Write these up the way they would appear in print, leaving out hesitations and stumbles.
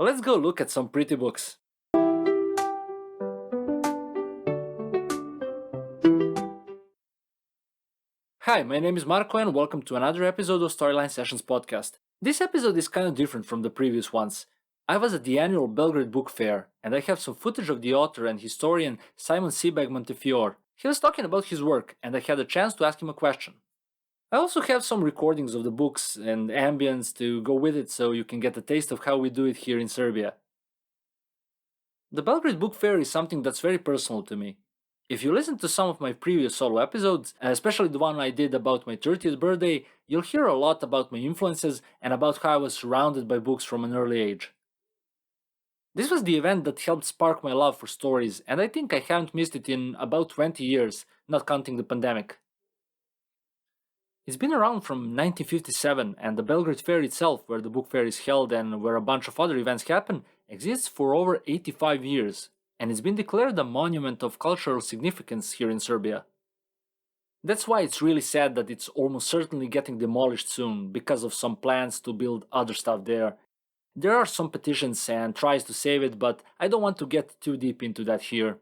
Let's go look at some pretty books. Hi, my name is Marko and welcome to another episode of Storyline Sessions podcast. This episode is kind of different from the previous ones. I was at the annual Belgrade Book Fair and I have some footage of the author and historian Simon Sebag Montefiore. He was talking about his work and I had a chance to ask him a question. I also have some recordings of the books and ambience to go with it so you can get a taste of how we do it here in Serbia. The Belgrade Book Fair is something that's very personal to me. If you listen to some of my previous solo episodes, especially the one I did about my 30th birthday, you'll hear a lot about my influences and about how I was surrounded by books from an early age. This was the event that helped spark my love for stories, and I think I haven't missed it in about 20 years, not counting the pandemic. It's been around from 1957, and the Belgrade Fair itself, where the book fair is held and where a bunch of other events happen, exists for over 85 years, and it's been declared a monument of cultural significance here in Serbia. That's why it's really sad that it's almost certainly getting demolished soon because of some plans to build other stuff there. There are some petitions and tries to save it, but I don't want to get too deep into that here.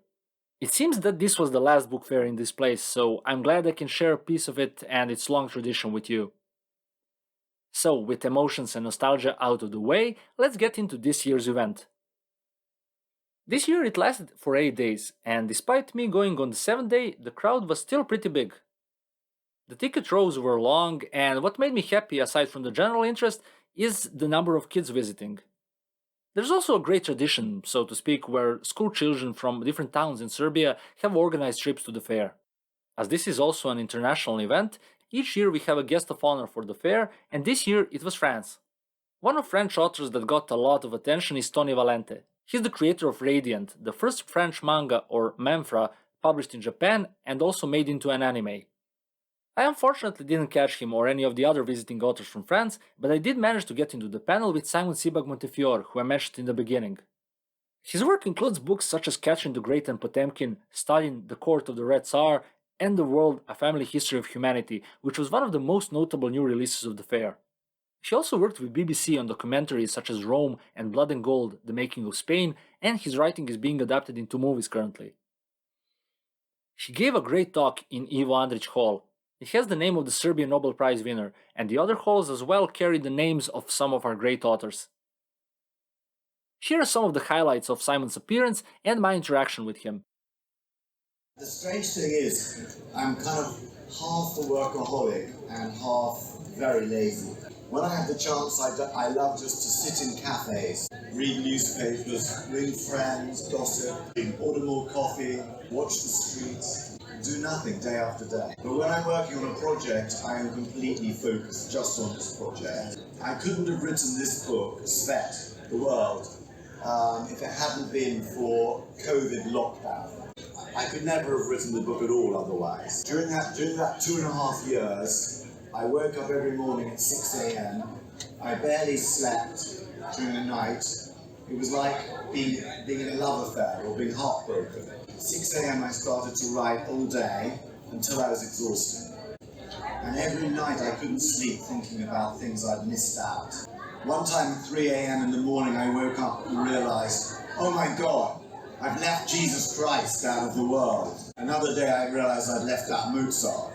It seems that this was the last book fair in this place, so I'm glad I can share a piece of it and its long tradition with you. So, with emotions and nostalgia out of the way, let's get into this year's event. This year it lasted for 8 days, and despite me going on the 7th day, the crowd was still pretty big. The ticket rows were long, and what made me happy aside from the general interest is the number of kids visiting. There's also a great tradition, so to speak, where school children from different towns in Serbia have organized trips to the fair. As this is also an international event, each year we have a guest of honor for the fair, and this year it was France. One of French authors that got a lot of attention is Tony Valente. He's the creator of Radiant, the first French manga or manhwa published in Japan and also made into an anime. I unfortunately didn't catch him or any of the other visiting authors from France, but I did manage to get into the panel with Simon Sebag Montefiore, who I mentioned in the beginning. His work includes books such as Catherine the Great and Potemkin, Stalin, The Court of the Red Tsar, and The World, A Family History of Humanity, which was one of the most notable new releases of the fair. He also worked with BBC on documentaries such as Rome and Blood and Gold, The Making of Spain, and his writing is being adapted into movies currently. He gave a great talk in Ivo Andrić Hall. It has the name of the Serbian Nobel Prize winner, and the other halls as well carry the names of some of our great authors. Here are some of the highlights of Simon's appearance and my interaction with him. The strange thing is, I'm kind of half a workaholic and half very lazy. When I have the chance, I love just to sit in cafes, read newspapers, ring friends, gossip, order more coffee, watch the streets, do nothing day after day. But when I'm working on a project, I am completely focused just on this project. I couldn't have written this book, Svet, the World, if it hadn't been for COVID lockdown. I could never have written the book at all otherwise. During that 2.5 years, I woke up every morning at 6 a.m. I barely slept during the night. It was like being in a love affair or being heartbroken. At 6 a.m. I started to write all day until I was exhausted. And every night I couldn't sleep thinking about things I'd missed out. One time at 3 a.m. in the morning I woke up and realized, oh my God, I've left Jesus Christ out of the world. Another day I realized I'd left out Mozart.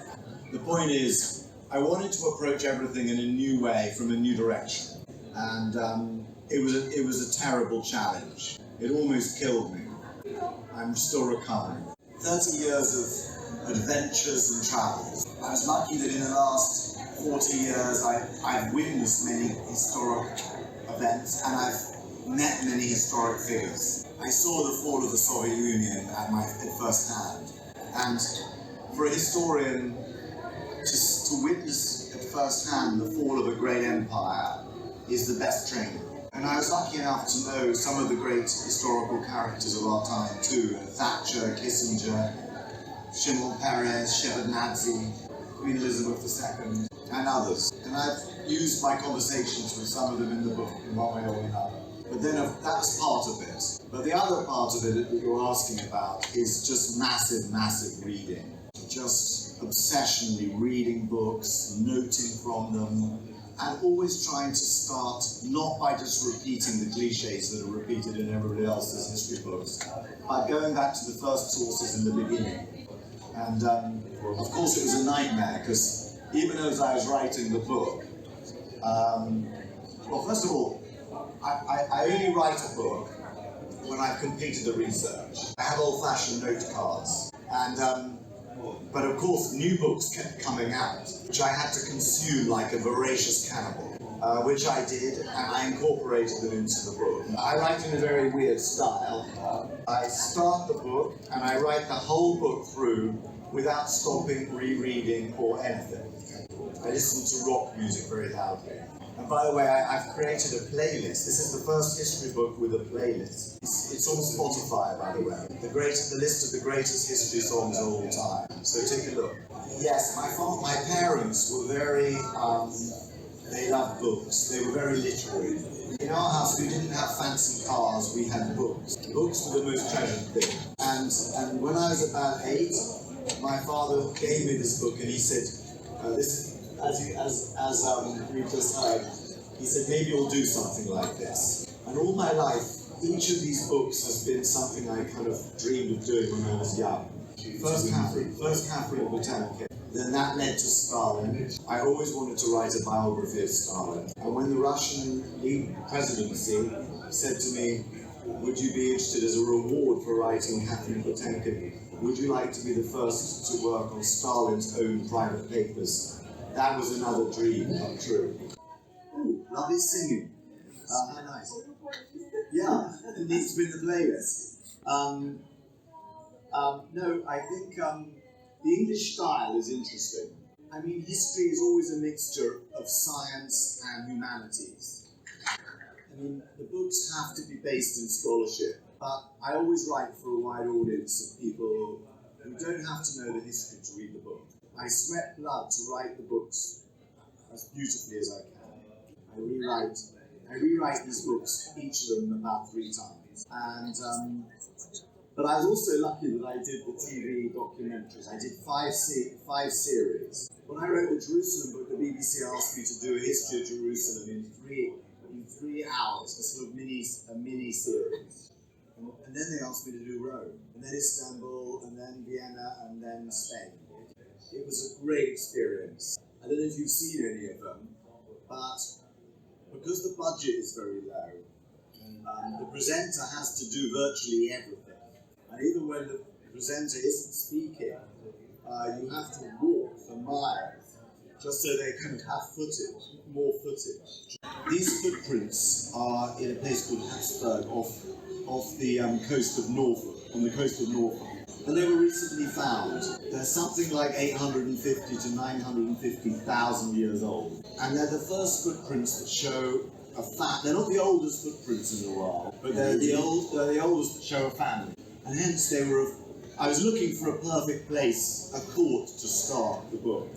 The point is, I wanted to approach everything in a new way, from a new direction. And it was a terrible challenge. It almost killed me. I'm still recovering. 30 years of adventures and travels. I was lucky that in the last 40 years I've witnessed many historic events and I've met many historic figures. I saw the fall of the Soviet Union at first hand. And for a historian to witness at first hand the fall of a great empire is the best training. And I was lucky enough to know some of the great historical characters of our time too. Thatcher, Kissinger, Shimon Peres, Shevardnadze, Queen Elizabeth II, and others. And I've used my conversations with some of them in the book in one way or another. But then that's part of it. But the other part of it that you're asking about is just massive reading. Just obsessionally reading books, noting from them, and always trying to start not by just repeating the cliches that are repeated in everybody else's history books, but going back to the first sources in the beginning. And of course it was a nightmare, because even as I was writing the book, well, first of all, I only write a book when I've completed the research. I have old-fashioned note cards, and but of course new books kept coming out, which I had to consume like a voracious cannibal, which I did, and I incorporated them into the book. I write in a very weird style. I start the book, and I write the whole book through without stopping, rereading, or anything. I listen to rock music very loudly. And by the way, I've created a playlist. This is the first history book with a playlist. It's on Spotify, by the way. The list of the greatest history songs of all time. So take a look. Yes, my parents were very, they loved books. They were very literary. In our house, we didn't have fancy cars, we had books. Books were the most treasured thing. And when I was about 8, my father gave me this book, and he said, this is, as we just heard, he said, maybe you'll do something like this. And all my life, each of these books has been something I kind of dreamed of doing when I was young. First Catherine Potemkin. Then that led to Stalin. I always wanted to write a biography of Stalin. And when the Russian presidency said to me, would you be interested as a reward for writing Catherine Potemkin, would you like to be the first to work on Stalin's own private papers? That was another dream come true. Ooh, lovely singing. How nice. Yeah, it needs to be in the playlist. No, I think the English style is interesting. I mean, history is always a mixture of science and humanities. I mean, the books have to be based in scholarship, but I always write for a wide audience of people who don't have to know the history to read the book. I sweat blood to write the books as beautifully as I can. I rewrite these books, each of them about 3 times. And but I was also lucky that I did the TV documentaries. I did 5 series. When I wrote the Jerusalem book, the BBC asked me to do a history of Jerusalem in 3 hours, a sort of mini series. And then they asked me to do Rome, and then Istanbul, and then Vienna, and then Spain. It was a great experience. I don't know if you've seen any of them, but because the budget is very low, the presenter has to do virtually everything. And even when the presenter isn't speaking, you have to walk for miles just so they can have more footage. These footprints are in a place called Habsburg off the coast of Norfolk, on the coast of Norfolk. And they were recently found. They're something like 850 to 950,000 years old. And they're the first footprints that show they're not the oldest footprints in the world, but they're the oldest that show a family. And hence I was looking for a perfect place, a court, to start the book.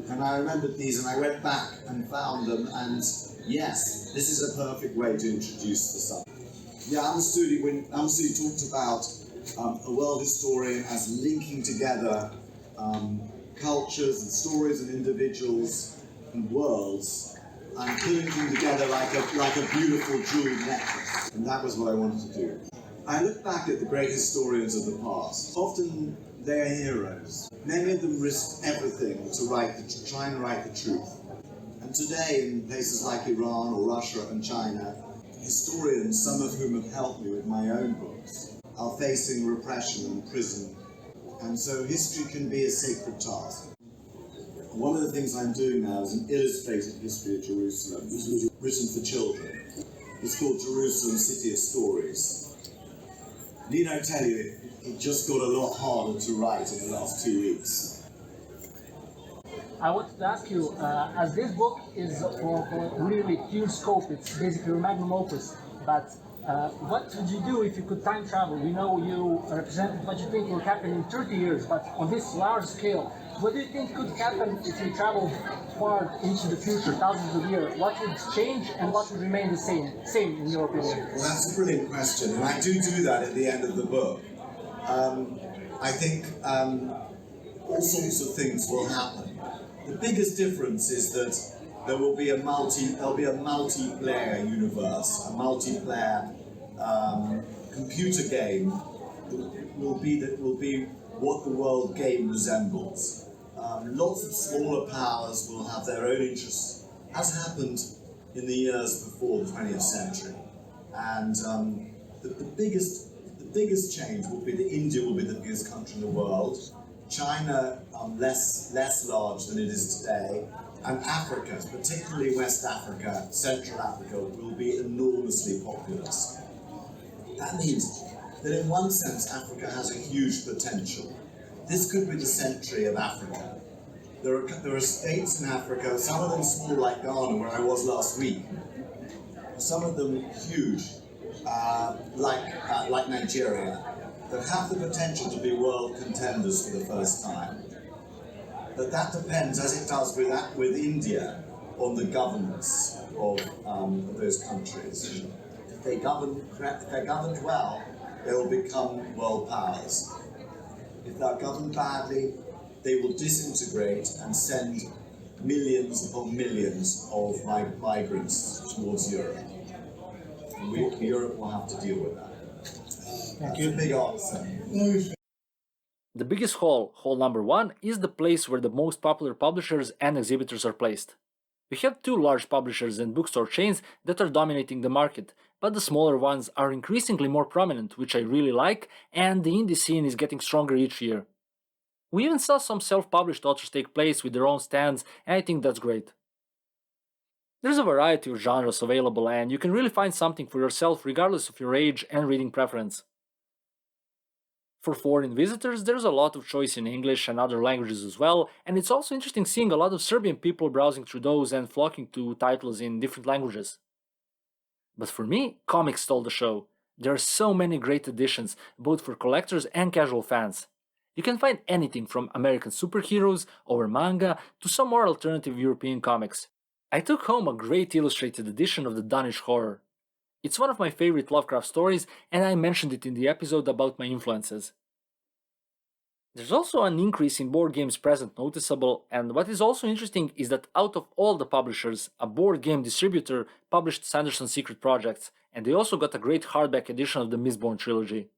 And I remembered these, and I went back and found them, and yes, this is a perfect way to introduce the subject. Yeah, Amistudi talked about a world historian as linking together cultures and stories and individuals and worlds, and putting them together like a beautiful jeweled necklace. And that was what I wanted to do. I look back at the great historians of the past. Often they are heroes. Many of them risked everything to try and write the truth. And today, in places like Iran or Russia and China, historians, some of whom have helped me with my own books, are facing repression and prison. And so history can be a sacred task. One of the things I'm doing now is an illustrated history of Jerusalem, which was written for children. It's called Jerusalem, City of Stories. Need I tell you, it just got a lot harder to write in the last 2 weeks. I wanted to ask you, as this book is for really huge scope, it's basically a magnum opus, but what would you do if you could time travel? We know you represented what you think will happen in 30 years, but on this large scale, what do you think could happen if you traveled far into the future, thousands of years? What would change and what would remain the same in your opinion? Well, that's a brilliant question, and I do that at the end of the book. I think all sorts of things will happen. The biggest difference is that there'll be a multiplayer universe, a multiplayer computer game that will be what the world game resembles. Lots of smaller powers will have their own interests, as happened in the years before the 20th century. And the biggest change will be that India will be the biggest country in the world, China less large than it is today, and Africa, particularly West Africa, Central Africa, will be enormously populous. That means that in one sense Africa has a huge potential. This could be the century of Africa. There are states in Africa, some of them small like Ghana, where I was last week, some of them huge, like Nigeria, that have the potential to be world contenders for the first time. But that depends, as it does with India, on the governance of those countries. If they're governed well, they will become world powers. If they're governed badly, they will disintegrate and send millions upon millions of migrants towards Europe. And Europe will have to deal with that. That's a big answer. The biggest hall, hall number 1, is the place where the most popular publishers and exhibitors are placed. We have 2 large publishers and bookstore chains that are dominating the market, but the smaller ones are increasingly more prominent, which I really like, and the indie scene is getting stronger each year. We even saw some self-published authors take place with their own stands, and I think that's great. There's a variety of genres available, and you can really find something for yourself regardless of your age and reading preference. For foreign visitors, there's a lot of choice in English and other languages as well, and it's also interesting seeing a lot of Serbian people browsing through those and flocking to titles in different languages. But for me, comics stole the show. There are so many great editions, both for collectors and casual fans. You can find anything from American superheroes over manga to some more alternative European comics. I took home a great illustrated edition of the Danish horror. It's one of my favorite Lovecraft stories, and I mentioned it in the episode about my influences. There's also an increase in board games present noticeable, and what is also interesting is that out of all the publishers, a board game distributor published Sanderson's Secret Projects, and they also got a great hardback edition of the Mistborn trilogy.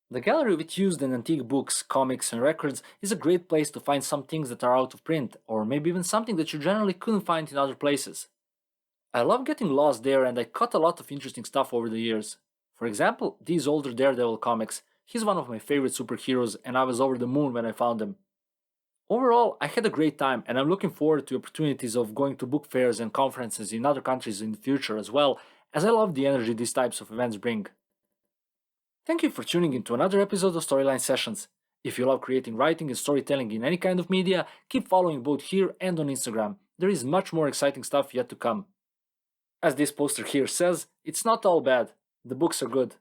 The gallery with used and antique books, comics, and records is a great place to find some things that are out of print, or maybe even something that you generally couldn't find in other places. I love getting lost there, and I caught a lot of interesting stuff over the years. For example, these older Daredevil comics. He's one of my favorite superheroes, and I was over the moon when I found him. Overall, I had a great time, and I'm looking forward to opportunities of going to book fairs and conferences in other countries in the future as well, as I love the energy these types of events bring. Thank you for tuning in to another episode of Storyline Sessions. If you love creating writing and storytelling in any kind of media, keep following both here and on Instagram. There is much more exciting stuff yet to come. As this poster here says, it's not all bad. The books are good.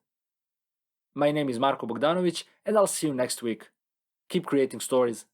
My name is Marko Bogdanović, and I'll see you next week. Keep creating stories.